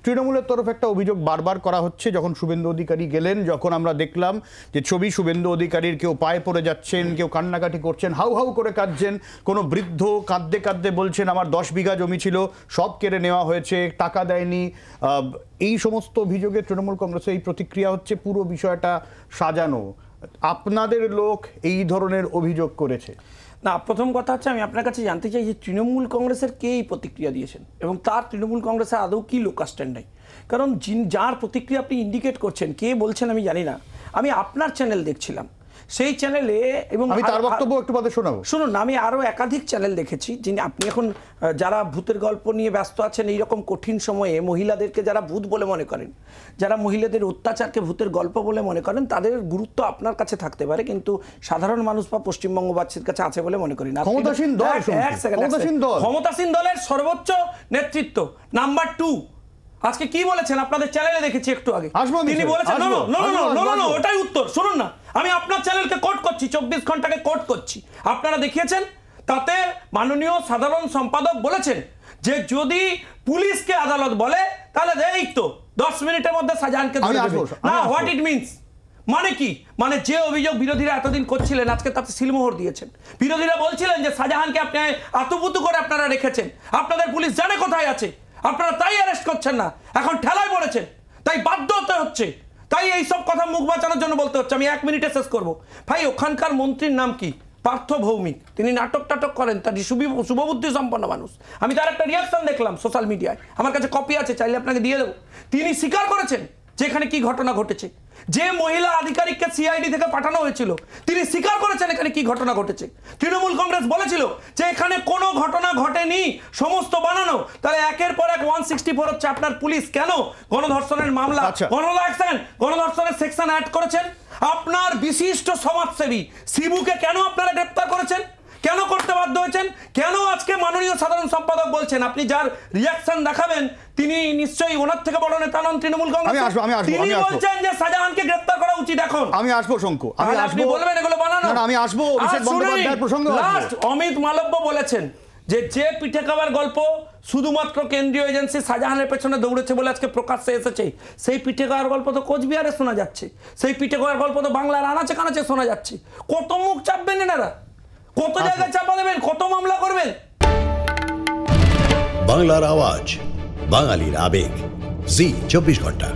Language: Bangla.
তৃণমূলের তরফ একটা অভিযোগ বারবার করা হচ্ছে, যখন শুভেন্দু অধিকারী গেলেন, যখন আমরা দেখলাম যে ছবি শুভেন্দু অধিকারীর, কেউ পায়ে পড়ে যাচ্ছেন, কেউ কান্নাকাটি করছেন, হাউ হাউ করে কাঁদছেন, কোনো বৃদ্ধ কাঁদতে কাঁদতে বলছেন আমার 10 বিঘা জমি ছিল, সব কেড়ে নেওয়া হয়েছে, টাকা দেয়নি। এই সমস্ত অভিযোগে তৃণমূল কংগ্রেসের এই প্রতিক্রিয়া হচ্ছে পুরো বিষয়টা সাজানো। আপনাদের লোক এই ধরনের অভিযোগ করেছে না। প্রথম কথা হচ্ছে, আমি আপনার কাছে জানতে চাই যে তৃণমূল কংগ্রেসের কে এই প্রতিক্রিয়া দিয়েছেন এবং তার তৃণমূল কংগ্রেসের আদৌ কি লোকাল স্ট্যান্ড নাই। কারণ যার প্রতিক্রিয়া আপনি ইন্ডিকেট করছেন, কে বলছেন আমি জানি না। আমি আপনার চ্যানেল দেখছিলাম, সেই চ্যানেলে, এবং আমি তার বক্তব্য একটু বাদে শোনাবো। শুনুন না, আমি আরও একাধিক চ্যানেল দেখেছি যিনি, আপনি এখন যারা ভূতের গল্প নিয়ে ব্যস্ত আছেন এইরকম কঠিন সময়ে, মহিলাদেরকে যারা ভূত বলে মনে করেন, যারা মহিলাদের অত্যাচারকে ভূতের গল্প বলে মনে করেন, তাদের গুরুত্ব আপনার কাছে থাকতে পারে, কিন্তু সাধারণ মানুষ বা পশ্চিমবঙ্গবাসীর কাছে আছে বলে মনে করি না। ক্ষমতাসীন দলের সর্বোচ্চ নেতৃত্ব নাম্বার 2 আজকে কি বলেছেন আপনাদের চ্যানেলে দেখেছি একটু আগে, তিনি বলেছেন ওটাই উত্তর। শুনুন না, আমি আপনার চ্যানেলকে কোট করছি, 24 ঘন্টাকে কোট করছি, আপনারা দেখিয়েছেন। তাতে মাননীয় সাধারণ সম্পাদক বলেছেন যে যদি পুলিশকে আদালত বলে তাহলে এই তো 10 মিনিটের মধ্যে শাহজাহানকে ধরে দেবে না। হোয়াট ইট মিনস, মানে কি? মানে যে অভিযোগ বিরোধীরা এতদিন করছিলেন, আজকে তাতে সিলমোহর দিয়েছেন। বিরোধীরা বলছিলেন যে শাহজাহানকে আপনি আতুপুতু করে আপনারা রেখেছেন, আপনাদের পুলিশ জানে কোথায় আছে, আপনারা তাই অ্যারেস্ট করছেন না, এখন ঠেলায় পড়েছেন, তাই বাধ্য হতে হচ্ছে, তাই এইসব কথা মুখ বাঁচানোর জন্য বলতে হচ্ছে। আমি 1 মিনিটে শেষ করব। ভাই, ওখানকার মন্ত্রীর নাম কি? পার্থ ভৌমিক। তিনি নাটক টাটক করেন, তার শুভবুদ্ধি সম্পন্ন মানুষ। আমি তার একটা রিয়াকশন দেখলাম সোশ্যাল মিডিয়ায়, আমার কাছে কপি আছে, চাইলে আপনাকে দিয়ে দেবো। তিনি স্বীকার করেছেন যে এখানে কি ঘটনা ঘটেছে। যে মহিলা আধিকারিককে সিআইডি থেকে পাঠানো হয়েছিল তিনি স্বীকার করেছেন এখানে কি ঘটনা ঘটেছে। তৃণমূল কংগ্রেস বলেছিল যে এখানে কোনো ঘটনা ঘটেনি, সমস্ত বানানো। তাহলে একের পর এক 164 হচ্ছে আপনার পুলিশ। কেন? গণধর্ষণের মামলা, গণধর্ষণের সেকশন অ্যাড করেছেন। আপনার বিশিষ্ট সমাজসেবী শিবুকে কেন আপনারা গ্রেপ্তার করেছেন? কেন করতে বাধ্য হয়েছেন? কেন আজকে মাননীয় সাধারণ সম্পাদক বলছেন, আপনি যার রিয়াকশন দেখাবেন তিনি নিশ্চয়ই ওনার থেকে বড় নেতা নন তৃণমূল কংগ্রেস, তিনি বলছেন যে শাহজাহানকে গ্রেফতার করা উচিত। এখন আমি আসবো শঙ্কু, আপনি বলবেন এগুলো বানানো? আমি আসবো। লাস্ট অমিত মালব্য বলেছেন যে পিঠে খাবার গল্প শুধুমাত্র কেন্দ্রীয় এজেন্সি শাহজাহানের পেছনে দৌড়েছে বলে আজকে প্রকাশ্যে এসেছে। সেই পিঠে খাওয়ার গল্প তো কোচবিহারে শোনা যাচ্ছে, সেই পিঠে খাওয়ার গল্প তো বাংলার আনাচে কানাচে শোনা যাচ্ছে। কত মুখ চাপবেন এনারা, কত জায়গায় চাপা দেবেন, কত মামলা করবেন? বাংলার আওয়াজ, বাঙালির আবেগ, জি 24 ঘন্টা।